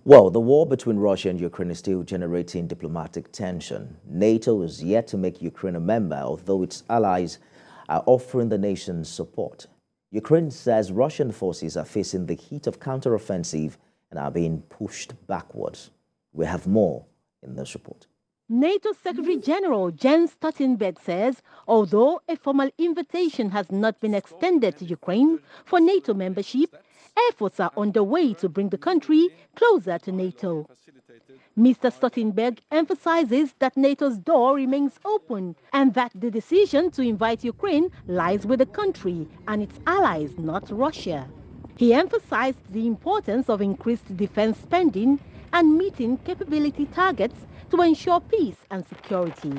Well, the war between Russia and Ukraine is still generating diplomatic tension. NATO is yet to make Ukraine a member, although its allies are offering the nation support. Ukraine says Russian forces are facing the heat of counteroffensive and are being pushed backwards. We have more in this report. NATO Secretary General Jens Stoltenberg says, although a formal invitation has not been extended to Ukraine for NATO membership, efforts are underway to bring the country closer to NATO. Mr. Stoltenberg emphasizes that NATO's door remains open and that the decision to invite Ukraine lies with the country and its allies, not Russia. He emphasized the importance of increased defense spending and meeting capability targets to ensure peace and security.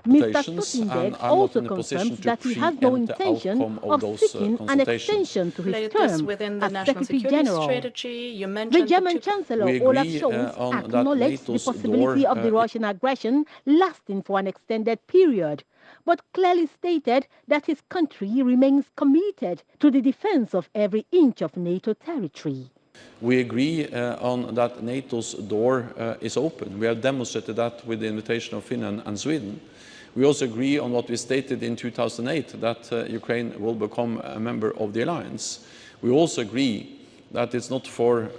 Mr. Stoltenberg also confirms that he has no intention of seeking an extension to his term as Secretary General. The German Chancellor Olaf Scholz acknowledged the possibility of the Russian aggression lasting for an extended period, but clearly stated that his country remains committed to the defense of every inch of NATO territory. We agree on that NATO's door is open. We have demonstrated that with the invitation of Finland and Sweden. We also agree on what we stated in 2008, that Ukraine will become a member of the alliance. We also agree that it's not for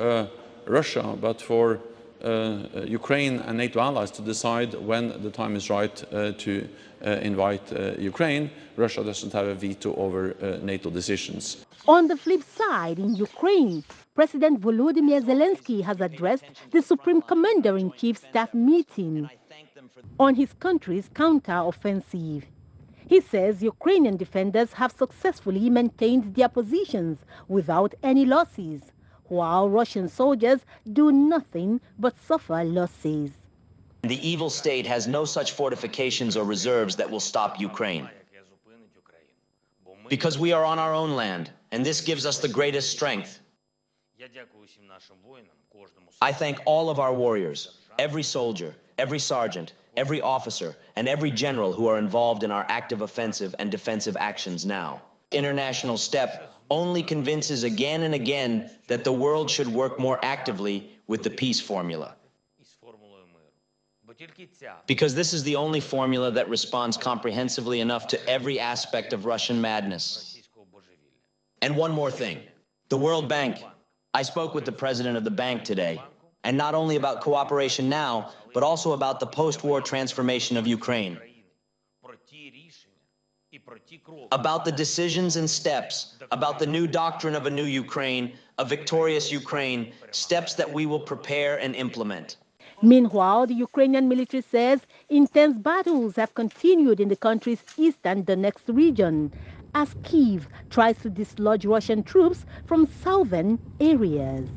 Russia, but for Ukraine and NATO allies to decide when the time is right to invite Ukraine. Russia doesn't have a veto over NATO decisions. On the flip side, in Ukraine, President Volodymyr Zelensky has addressed the Supreme Commander-in-Chief staff meeting on his country's counter-offensive. He says Ukrainian defenders have successfully maintained their positions without any losses, while Russian soldiers do nothing but suffer losses. The evil state has no such fortifications or reserves that will stop Ukraine. Because we are on our own land, and this gives us the greatest strength. I thank all of our warriors, every soldier, every sergeant, every officer, and every general who are involved in our active offensive and defensive actions now. International step only convinces again and again that the world should work more actively with the peace formula. Because this is the only formula that responds comprehensively enough to every aspect of Russian madness. And one more thing, the World Bank. I spoke with the president of the bank today, and not only about cooperation now, but also about the post-war transformation of Ukraine. About the decisions and steps, about the new doctrine of a new Ukraine, a victorious Ukraine, steps that we will prepare and implement. Meanwhile, the Ukrainian military says intense battles have continued in the country's eastern Donetsk region as Kyiv tries to dislodge Russian troops from southern areas.